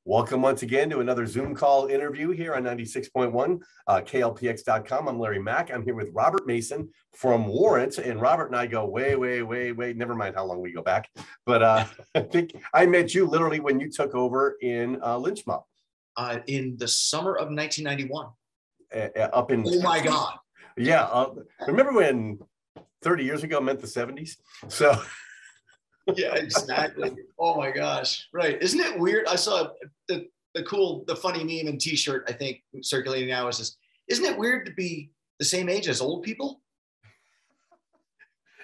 Welcome once again to another Zoom call interview here on 96.1 KLPX.com. I'm Larry Mack. I'm here with Robert Mason from Warrant, and Robert and I go way, never mind how long we go back. But I think I met you literally when you took over in Lynch Mob. In the summer of 1991. Up in Oh my God. Yeah. Remember when 30 years ago meant the 70s? So... Yeah, exactly. Oh my gosh. Right. Isn't it weird? I saw the funny meme and t-shirt, I think, circulating now is this. Isn't it weird to be the same age as old people?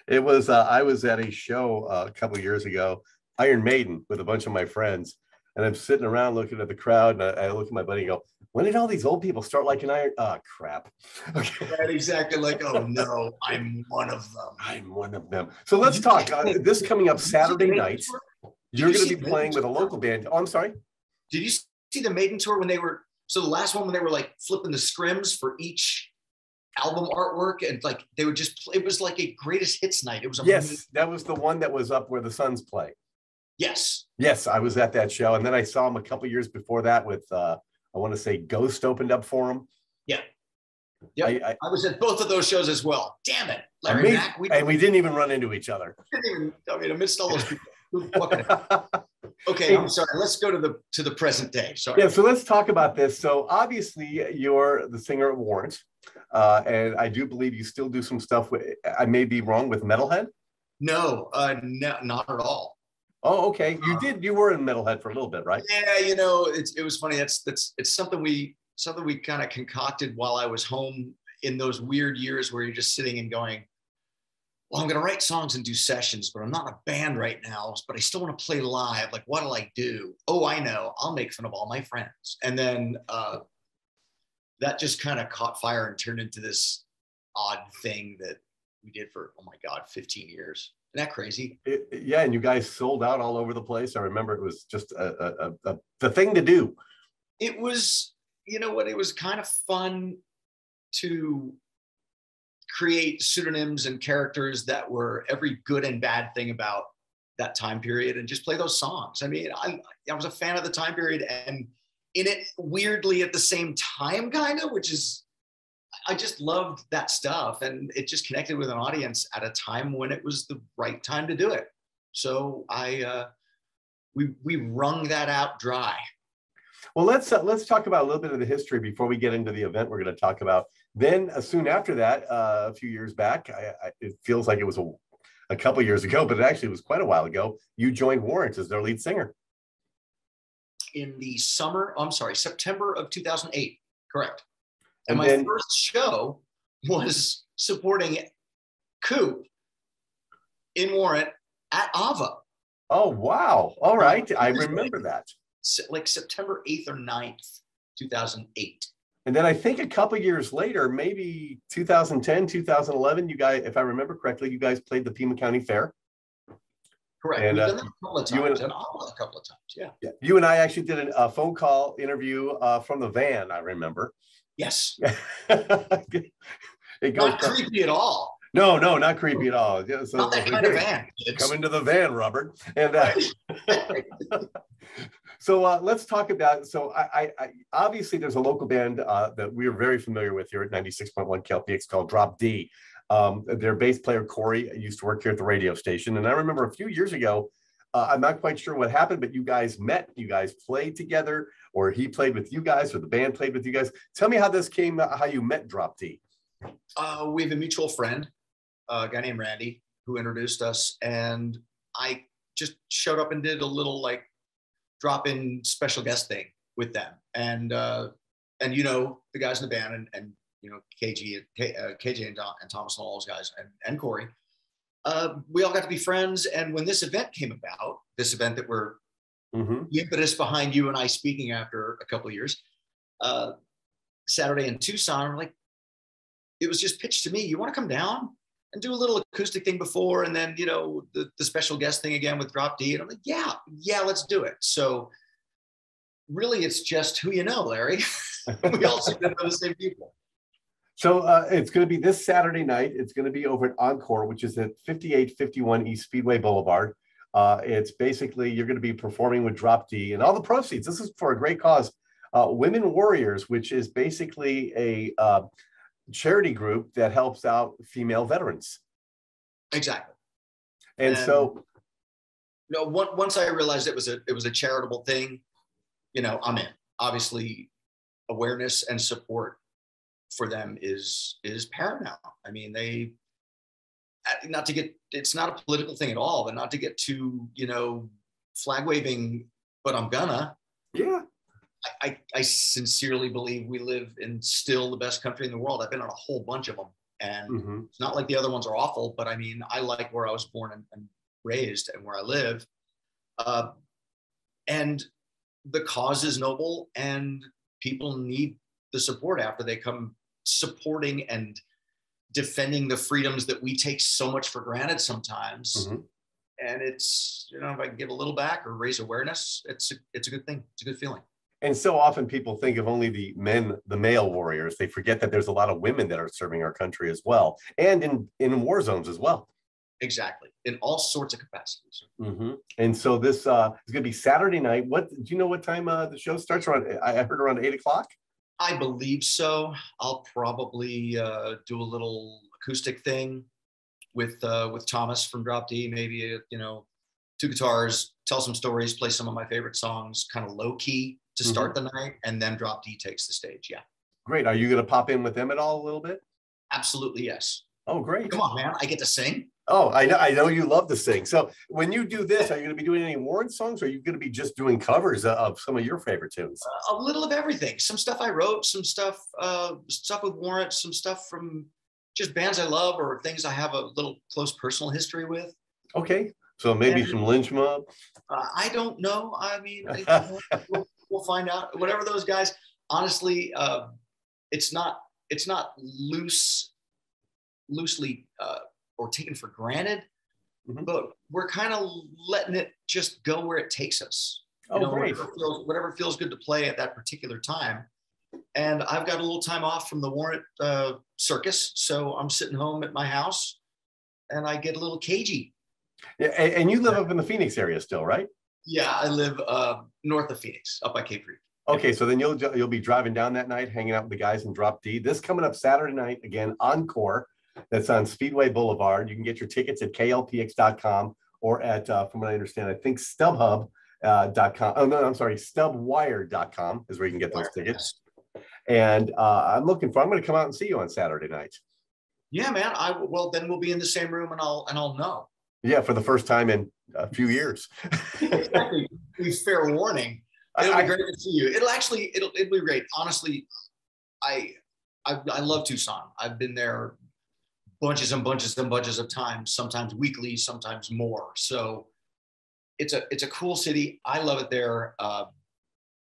It was, I was at a show a couple of years ago, Iron Maiden, with a bunch of my friends. And I'm sitting around looking at the crowd, and I look at my buddy and go, when did all these old people start liking Iron? Oh, crap. Okay. Right, exactly. Like, oh no, I'm one of them. I'm one of them. So let's talk. This coming up Saturday night, you're going to be playing with a local band. Oh, I'm sorry. Did you see the Maiden tour when they were, so the last one when they were like flipping the scrims for each album artwork, and like they would just, it was like a greatest hits night. It was amazing. Yes, that was the one that was up where the Suns play. Yes, I was at that show, and then I saw him a couple years before that with I want to say Ghost opened up for him. Yeah, I was at both of those shows as well. Damn it, Larry Mack. We didn't even run into each other. Amidst all those people. Okay, I'm sorry. Let's go to the present day. Sorry. Yeah, so let's talk about this. So obviously, you're the singer at Warrant, and I do believe you still do some stuff with. I may be wrong with Metalhead. No, not at all. Oh, okay. You were in Metalhead for a little bit, right? Yeah, it was funny. It's something we kind of concocted while I was home in those weird years where you're just sitting and going, well, I'm going to write songs and do sessions, but I'm not in a band right now, but I still want to play live. Like, what'll I do? Oh, I know. I'll make fun of all my friends. And then that just kind of caught fire and turned into this odd thing that we did for, oh my God, 15 years. Isn't that crazy? Yeah, and you guys sold out all over the place. I remember it was just the thing to do. It was, you know what, it was kind of fun to create pseudonyms and characters that were every good and bad thing about that time period and just play those songs. I mean, I was a fan of the time period and in it weirdly at the same time, kind of, which is, I just loved that stuff, and it just connected with an audience at a time when it was the right time to do it. So we wrung that out dry. Well, let's talk about a little bit of the history before we get into the event we're going to talk about. Then soon after that, a few years back, it feels like it was a couple years ago, but it actually was quite a while ago. You joined Warrant as their lead singer. In the September of 2008, correct. And my first show was supporting Coop in Warrant at Ava. Oh, wow. All right. I remember that. Like September 8th or 9th, 2008. And then I think a couple years later, maybe 2010, 2011, you guys, if I remember correctly, you guys played the Pima County Fair. Correct. And, we've done that a couple of times, and Ava a couple of times, yeah. You and I actually did a phone call interview from the van, I remember. Yes. It goes not creepy at all. No, not creepy at all. Yeah, so, not that kind of van. Come into the van, Robert. And so let's talk about. So I obviously there's a local band that we are very familiar with here at 96.1 KLPX called Drop D. Their bass player Corey used to work here at the radio station, and I remember a few years ago. I'm not quite sure what happened, but you guys met, you guys played together, or he played with you guys, or the band played with you guys. Tell me how this came, how you met Drop D. We have a mutual friend, a guy named Randy, who introduced us, and I just showed up and did a little like drop-in special guest thing with them. And the guys in the band, and KJ and Thomas and all those guys, and Corey. We all got to be friends, and when this event came about, this event that we're the impetus behind you and I speaking after a couple of years, Saturday in Tucson, we're like, it was just pitched to me, you want to come down and do a little acoustic thing before, and then the special guest thing again with Drop D, and I'm like, yeah, let's do it. So really, it's just who you know, Larry. We all seem to know the same people. So it's going to be this Saturday night. It's going to be over at Encore, which is at 5851 East Speedway Boulevard. It's basically you're going to be performing with Drop D, and all the proceeds. This is for a great cause. Women Warriors, which is basically a charity group that helps out female veterans. Exactly. And so, once I realized it was a charitable thing, I'm in. Obviously, awareness and support for them is paramount. I mean, it's not a political thing at all, but not to get too, flag waving, but I'm gonna. Yeah. I sincerely believe we live in still the best country in the world. I've been on a whole bunch of them, and it's not like the other ones are awful, but I mean, I like where I was born and raised and where I live. And the cause is noble, and people need the support after they come supporting and defending the freedoms that we take so much for granted sometimes. And it's, if I can give a little back or raise awareness, it's a good thing. It's a good feeling. And so often people think of only the male warriors. They forget that there's a lot of women that are serving our country as well, and in war zones as well. Exactly, in all sorts of capacities. And so this is going to be Saturday night. What do you know? What time the show starts? Around? I heard around 8 o'clock. I believe so. I'll probably do a little acoustic thing with Thomas from Drop D. Maybe 2 guitars, tell some stories, play some of my favorite songs, kind of low key to start the night, and then Drop D takes the stage. Yeah. Great. Are you going to pop in with them at all a little bit? Absolutely, yes. Oh, great. Come on, man. I get to sing. Oh, I know you love to sing. So when you do this, are you going to be doing any Warrant songs, or are you going to be just doing covers of some of your favorite tunes? A little of everything. Some stuff I wrote, some stuff with Warrant, some stuff from just bands I love or things I have a little close personal history with. Okay. So maybe some Lynch Mob? I don't know. I mean, we'll find out. Whatever those guys, honestly, it's not loosely or taken for granted, but we're kind of letting it just go where it takes us. Great. Whatever feels good to play at that particular time. And I've got a little time off from the Warrant circus, so I'm sitting home at my house, and I get a little cagey. Yeah, and you live up in the Phoenix area still, right? Yeah, I live north of Phoenix, up by Cape Creek. Okay, so then you'll be driving down that night, hanging out with the guys in Drop D. This coming up Saturday night, again, Encore. That's on Speedway Boulevard. You can get your tickets at klpx.com or at, from what I understand, I think StubHub.com. Oh, no, I'm sorry, StubWire.com is where you can get those tickets. And I'm going to come out and see you on Saturday night. Yeah, man. Well, then we'll be in the same room, and I'll know. Yeah, for the first time in a few years. Exactly. Fair warning. It'll be great to see you. It'll be great. Honestly, I love Tucson. I've been there bunches and bunches and bunches of times, sometimes weekly, sometimes more. So it's a cool city. I love it there. I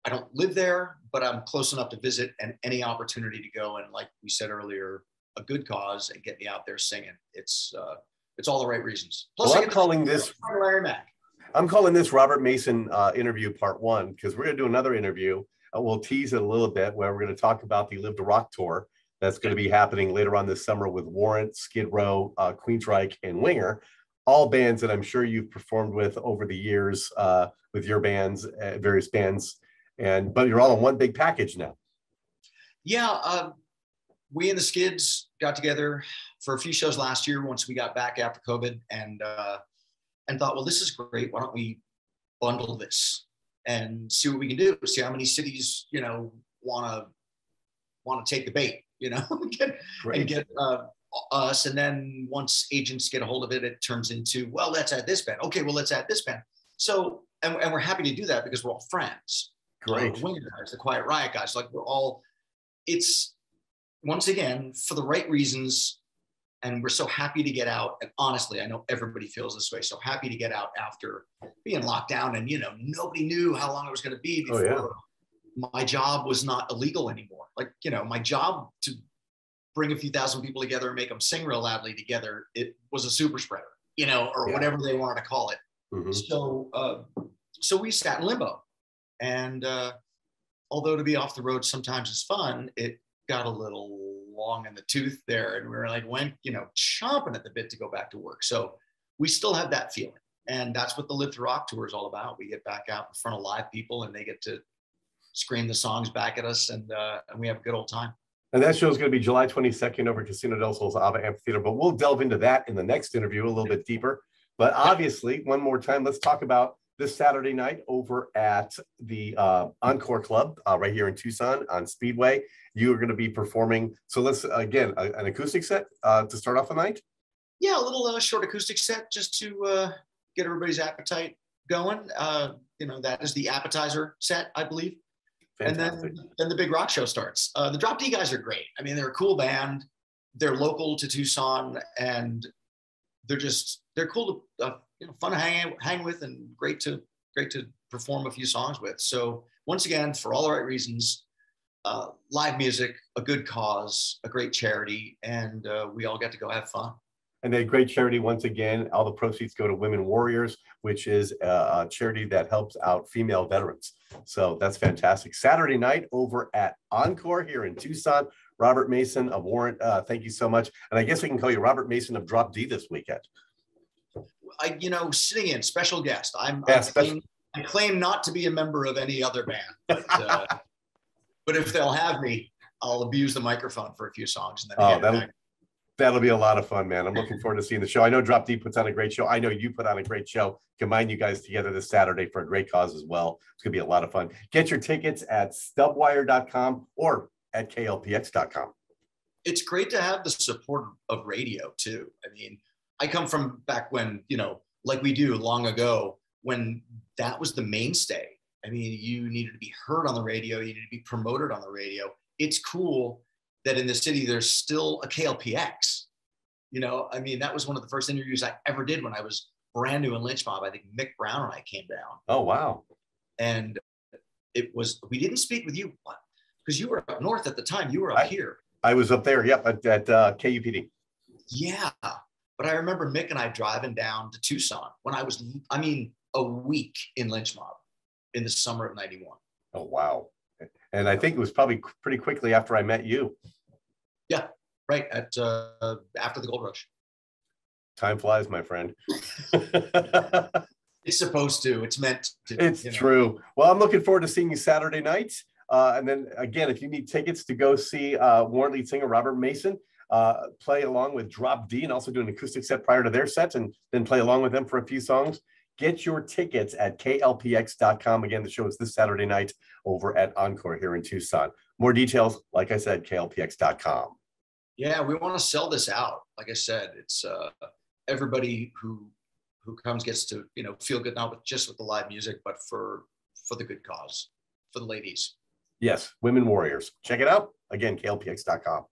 don't live there, but I'm close enough to visit, and any opportunity to go and, like we said earlier, a good cause and get me out there singing. It's all the right reasons. Plus, well, I'm calling this Robert Mason interview part 1, because we're going to do another interview. We'll tease it a little bit, where we're going to talk about the Live to Rock tour that's going to be happening later on this summer with Warrant, Skid Row, Queensryche, and Winger, all bands that I'm sure you've performed with over the years with your bands, various bands, but you're all in one big package now. Yeah, we and the Skids got together for a few shows last year once we got back after COVID, and thought, well, this is great. Why don't we bundle this and see what we can do? See how many cities want to take the bait, and get us. And then once agents get a hold of it, it turns into, well, let's add this band. Okay, well, let's add this band. So, and we're happy to do that because we're all friends. Great. The Winger guys, the Quiet Riot guys, it's once again for the right reasons. And we're so happy to get out. And honestly, I know everybody feels this way. So happy to get out after being locked down, and nobody knew how long it was going to be before my job was not illegal anymore. My job to bring a few thousand people together and make them sing real loudly together, it was a super spreader, or whatever they wanted to call it. So we sat in limbo, and although to be off the road sometimes is fun, it got a little long in the tooth there, and we were chomping at the bit to go back to work. So we still have that feeling. And that's what the Live to Rock tour is all about. We get back out in front of live people and they get to scream the songs back at us, and we have a good old time. And that show is going to be July 22nd over at Casino del Sol's Ava Amphitheater, but we'll delve into that in the next interview a little bit deeper. But obviously, one more time, let's talk about this Saturday night over at the Encore Club right here in Tucson on Speedway. You are going to be performing. So let's, again, an acoustic set to start off the night? Yeah, a little short acoustic set just to get everybody's appetite going. That is the appetizer set, I believe. Fantastic. And then the big rock show starts. The Drop D guys are great. I mean, they're a cool band. They're local to Tucson, and they're cool to fun to hang with, and great to perform a few songs with. So once again, for all the right reasons, live music, a good cause, a great charity, and we all get to go have fun. And a great charity, once again, all the proceeds go to Women Warriors, which is a charity that helps out female veterans. So that's fantastic. Saturday night over at Encore here in Tucson. Robert Mason of Warrant, thank you so much. And I guess we can call you Robert Mason of Drop D this weekend. Sitting in, special guest. I claim not to be a member of any other band. But if they'll have me, I'll abuse the microphone for a few songs. And then that'll be a lot of fun, man. I'm looking forward to seeing the show. I know Drop D puts on a great show. I know you put on a great show. Combine you guys together this Saturday for a great cause as well. It's going to be a lot of fun. Get your tickets at stubwire.com or at klpx.com. It's great to have the support of radio too. I mean, I come from back when, like we do long ago, when that was the mainstay. I mean, you needed to be heard on the radio. You needed to be promoted on the radio. It's cool that in the city, there's still a KLPX. I mean, that was one of the first interviews I ever did when I was brand new in Lynch Mob. I think Mick Brown and I came down. Oh, wow. And we didn't speak with you because you were up north at the time. You were up here. I was up there, yep, at KUPD. Yeah. But I remember Mick and I driving down to Tucson when I was, a week in Lynch Mob in the summer of '91. Oh, wow. And I think it was probably pretty quickly after I met you. Yeah, right. After the gold rush. Time flies, my friend. It's supposed to. It's meant to. It's true. Well, I'm looking forward to seeing you Saturday night. And then again, if you need tickets to go see Warrant lead singer Robert Mason play along with Drop D and also do an acoustic set prior to their sets and then play along with them for a few songs, get your tickets at klpx.com. Again, the show is this Saturday night over at Encore here in Tucson. More details, like I said, klpx.com. Yeah, we want to sell this out. Like I said, it's everybody who comes gets to feel good, not just with the live music, but for the good cause, for the ladies. Yes, Women Warriors. Check it out. Again, klpx.com.